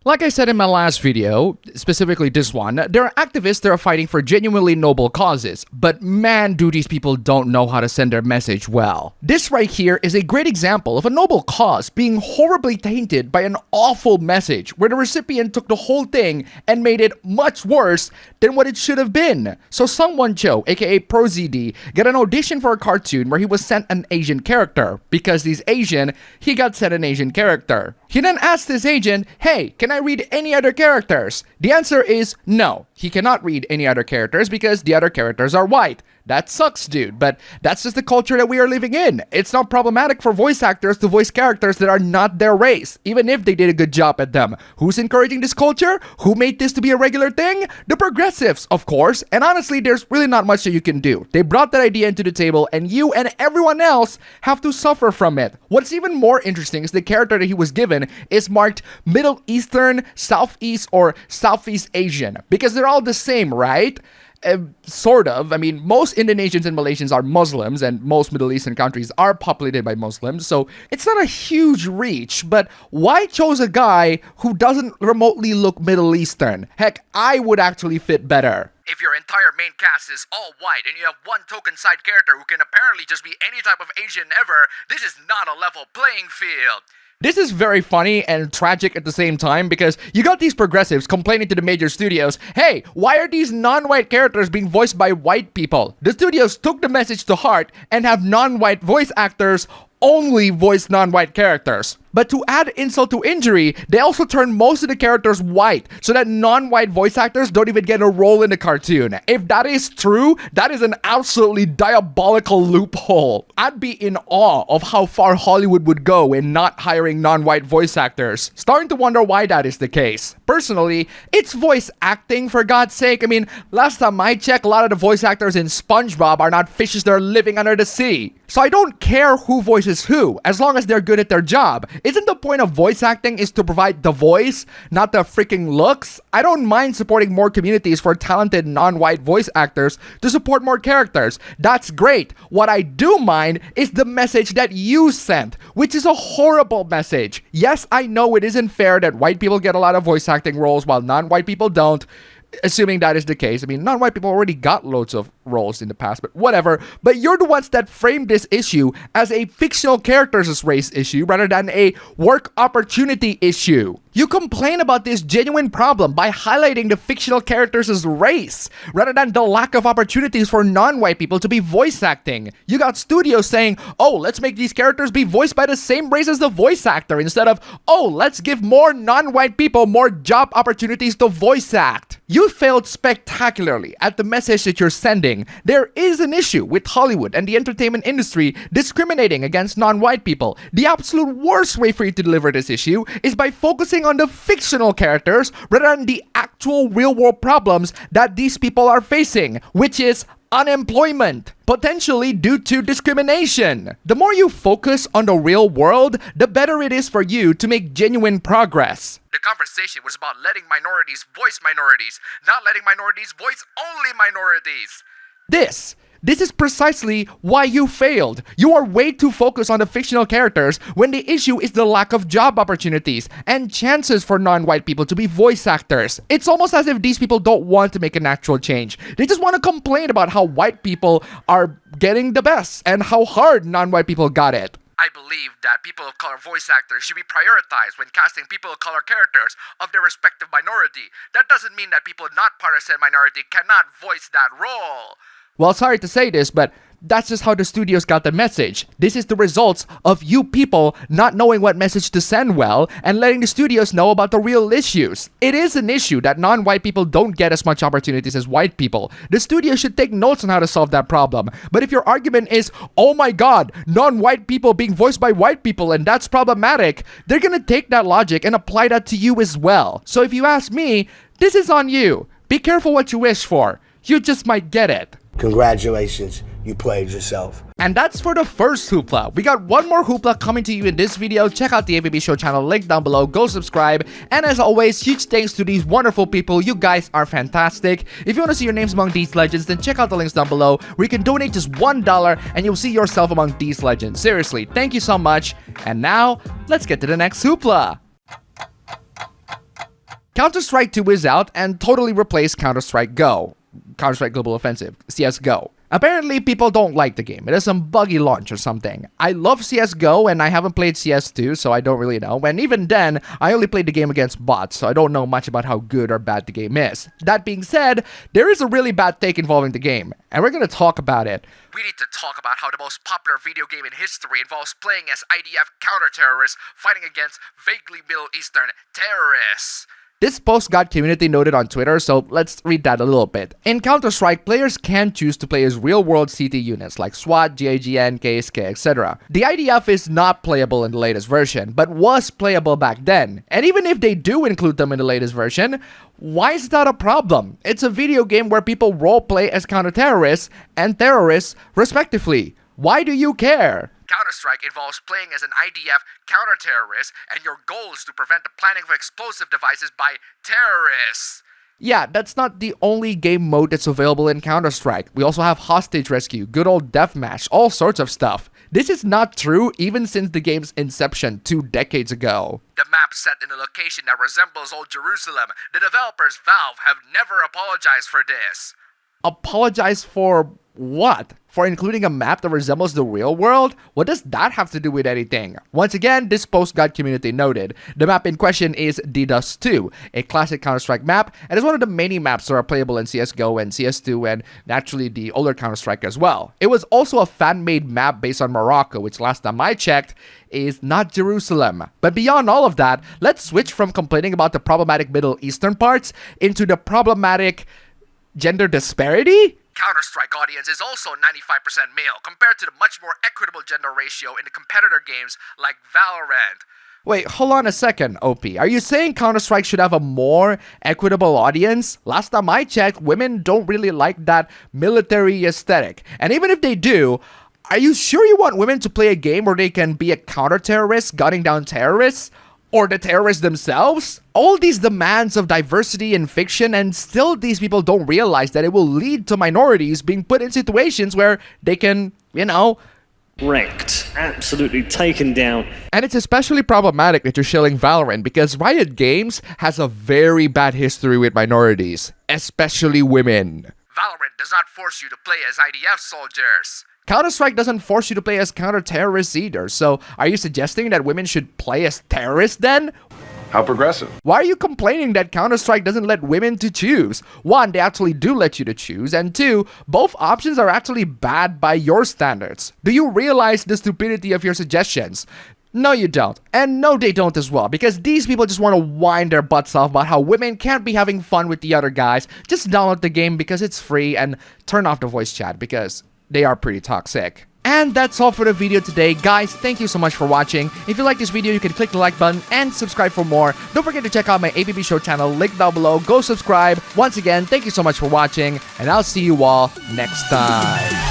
Like I said in my last video, specifically this one, there are activists that are fighting for genuinely noble causes, but man, do these people don't know how to send their message well. This right here is a great example of a noble cause being horribly tainted by an awful message where the recipient took the whole thing and made it much worse than what it should have been. So Sungwon Cho, aka ProZD, got an audition for a cartoon where he was sent an Asian character. Because he's Asian, he got sent an Asian character. He then asked his agent, hey, can I read any other characters? The answer is no. He cannot read any other characters because the other characters are white. That sucks, dude, but that's just the culture that we are living in. It's not problematic for voice actors to voice characters that are not their race, even if they did a good job at them. Who's encouraging this culture? Who made this to be a regular thing? The progressives, of course, and honestly, there's really not much that you can do. They brought that idea into the table, and you and everyone else have to suffer from it. What's even more interesting is the character that he was given is marked Middle Eastern, Southeast, or Southeast Asian, because they're all the same, right? Sort of. I mean, most Indonesians and Malaysians are Muslims, and most Middle Eastern countries are populated by Muslims, so it's not a huge reach, but why chose a guy who doesn't remotely look Middle Eastern? Heck, I would actually fit better. If your entire main cast is all white and you have one token side character who can apparently just be any type of Asian ever, this is not a level playing field. This is very funny and tragic at the same time because you got these progressives complaining to the major studios, hey, why are these non-white characters being voiced by white people? The studios took the message to heart and have non-white voice actors only voice non-white characters. But to add insult to injury, they also turned most of the characters white so that non-white voice actors don't even get a role in the cartoon. If that is true, that is an absolutely diabolical loophole. I'd be in awe of how far Hollywood would go in not hiring non-white voice actors. Starting to wonder why that is the case. Personally, it's voice acting, for God's sake. I mean, last time I checked, a lot of the voice actors in SpongeBob are not fishes that are living under the sea. So I don't care who voices who, as long as they're good at their job. Isn't the point of voice acting is to provide the voice, not the freaking looks? I don't mind supporting more communities for talented non-white voice actors to support more characters. That's great. What I do mind is the message that you sent, which is a horrible message. Yes, I know it isn't fair that white people get a lot of voice acting roles while non-white people don't. Assuming that is the case. I mean, non-white people already got loads of roles in the past, but whatever. But you're the ones that framed this issue as a fictional character's race issue rather than a work opportunity issue. You complain about this genuine problem by highlighting the fictional characters' race rather than the lack of opportunities for non-white people to be voice acting. You got studios saying, oh, let's make these characters be voiced by the same race as the voice actor instead of, oh, let's give more non-white people more job opportunities to voice act. You failed spectacularly at the message that you're sending. There is an issue with Hollywood and the entertainment industry discriminating against non-white people. The absolute worst way for you to deliver this issue is by focusing on the fictional characters rather than the actual real-world problems that these people are facing, which is unemployment, potentially due to discrimination. The more you focus on the real world, the better it is for you to make genuine progress. The conversation was about letting minorities voice minorities, not letting minorities voice only minorities. This is precisely why you failed. You are way too focused on the fictional characters when the issue is the lack of job opportunities and chances for non-white people to be voice actors. It's almost as if these people don't want to make an actual change. They just want to complain about how white people are getting the best and how hard non-white people got it. I believe that people of color voice actors should be prioritized when casting people of color characters of their respective minority. That doesn't mean that people not part of said minority cannot voice that role. Well, sorry to say this, but that's just how the studios got the message. This is the results of you people not knowing what message to send well and letting the studios know about the real issues. It is an issue that non-white people don't get as much opportunities as white people. The studio should take notes on how to solve that problem. But if your argument is, oh my god, non-white people being voiced by white people and that's problematic, they're gonna take that logic and apply that to you as well. So if you ask me, this is on you. Be careful what you wish for. You just might get it. Congratulations, you played yourself. And that's for the first hoopla. We got one more hoopla coming to you in this video. Check out the ABB Show channel, link down below. Go subscribe. And as always, huge thanks to these wonderful people. You guys are fantastic. If you want to see your names among these legends, then check out the links down below where you can donate just $1 and you'll see yourself among these legends. Seriously, thank you so much. And now, let's get to the next hoopla. Counter-Strike 2 is out and totally replaced Counter-Strike Go. Counter-Strike Global Offensive, CSGO. Apparently, people don't like the game. It has some buggy launch or something. I love CSGO, and I haven't played CS2, so I don't really know. And even then, I only played the game against bots, so I don't know much about how good or bad the game is. That being said, there is a really bad take involving the game, and we're gonna talk about it. We need to talk about how the most popular video game in history involves playing as IDF counter-terrorists fighting against vaguely Middle Eastern terrorists. This post got community noted on Twitter, so let's read that a little bit. In Counter-Strike, players can choose to play as real-world CT units like SWAT, GIGN, KSK, etc. The IDF is not playable in the latest version, but was playable back then. And even if they do include them in the latest version, why is that a problem? It's a video game where people role-play as counter-terrorists and terrorists, respectively. Why do you care? Counter-Strike involves playing as an IDF counter-terrorist, and your goal is to prevent the planting of explosive devices by terrorists. Yeah, that's not the only game mode that's available in Counter-Strike. We also have hostage rescue, good old deathmatch, all sorts of stuff. This is not true even since the game's inception 2 decades ago. The map set in a location that resembles old Jerusalem. The developers, Valve, have never apologized for this. Apologize for what? For including a map that resembles the real world? What does that have to do with anything? Once again, this post got community noted. The map in question is DDoS 2, a classic Counter-Strike map, and is one of the many maps that are playable in CSGO and CS2 and naturally the older Counter-Strike as well. It was also a fan-made map based on Morocco, which last time I checked is not Jerusalem. But beyond all of that, let's switch from complaining about the problematic Middle Eastern parts into the problematic gender disparity? Counter-Strike audience is also 95% male compared to the much more equitable gender ratio in the competitor games like Valorant. Wait, hold on a second, OP. Are you saying Counter-Strike should have a more equitable audience? Last time I checked, women don't really like that military aesthetic. And even if they do, are you sure you want women to play a game where they can be a counter-terrorist gunning down terrorists? Or the terrorists themselves? All these demands of diversity in fiction, and still these people don't realize that it will lead to minorities being put in situations where they can, wrecked, absolutely taken down. And it's especially problematic that you're shilling Valorant because Riot Games has a very bad history with minorities, especially women. Valorant does not force you to play as IDF soldiers. Counter-Strike doesn't force you to play as counter-terrorists either, so are you suggesting that women should play as terrorists then? How progressive. Why are you complaining that Counter-Strike doesn't let women to choose? 1, they actually do let you to choose, and 2, both options are actually bad by your standards. Do you realize the stupidity of your suggestions? No, you don't. And no, they don't as well, because these people just want to whine their butts off about how women can't be having fun with the other guys. Just download the game because it's free and turn off the voice chat because they are pretty toxic. And that's all for the video today. Guys, thank you so much for watching. If you like this video, you can click the like button and subscribe for more. Don't forget to check out my APB Show channel, link down below. Go subscribe. Once again, thank you so much for watching, and I'll see you all next time.